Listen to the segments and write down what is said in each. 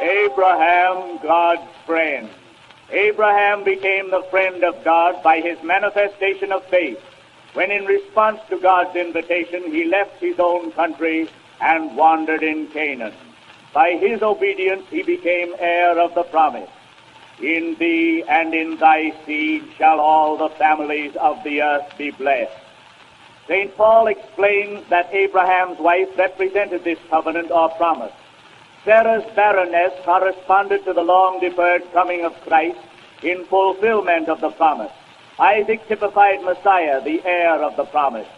Abraham, God's friend. Abraham became the friend of God by his manifestation of faith, when in response to God's invitation he left his own country and wandered in Canaan. By his obedience he became heir of the promise. In thee and in thy seed shall all the families of the earth be blessed. St. Paul explains that Abraham's wife represented this covenant or promise. Sarah's barrenness corresponded to the long-deferred coming of Christ in fulfillment of the promise. Isaac typified Messiah, the heir of the promise.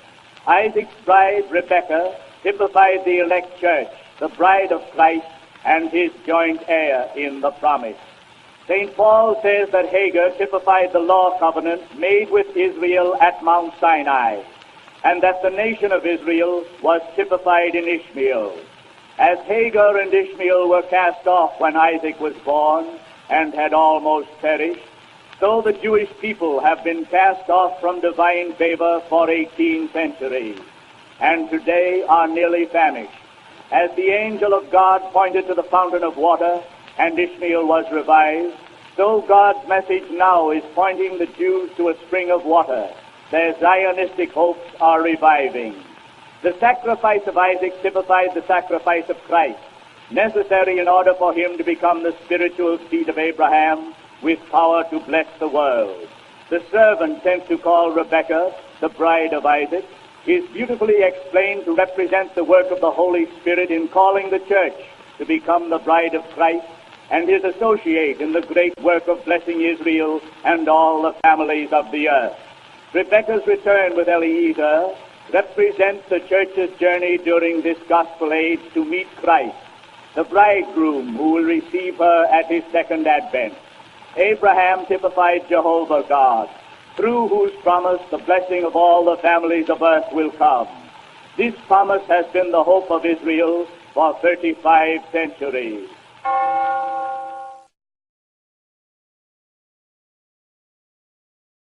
Isaac's bride, Rebekah, typified the elect church, the bride of Christ, and his joint heir in the promise. St. Paul says that Hagar typified the law covenant made with Israel at Mount Sinai, and that the nation of Israel was typified in Ishmael. As Hagar and Ishmael were cast off when Isaac was born and had almost perished, so the Jewish people have been cast off from divine favor for 18 centuries, and today are nearly vanished. As the angel of God pointed to the fountain of water, and Ishmael was revived, so God's message now is pointing the Jews to a spring of water. Their Zionistic hopes are reviving. The sacrifice of Isaac typified the sacrifice of Christ, necessary in order for him to become the spiritual seed of Abraham, with power to bless the world. The servant sent to call Rebekah, the bride of Isaac, is beautifully explained to represent the work of the Holy Spirit in calling the church to become the bride of Christ, and his associate in the great work of blessing Israel and all the families of the earth. Rebekah's return with Eliezer represents the church's journey during this gospel age to meet Christ, the bridegroom who will receive her at his second advent. Abraham typified Jehovah God, through whose promise the blessing of all the families of earth will come. This promise has been the hope of Israel for 35 centuries.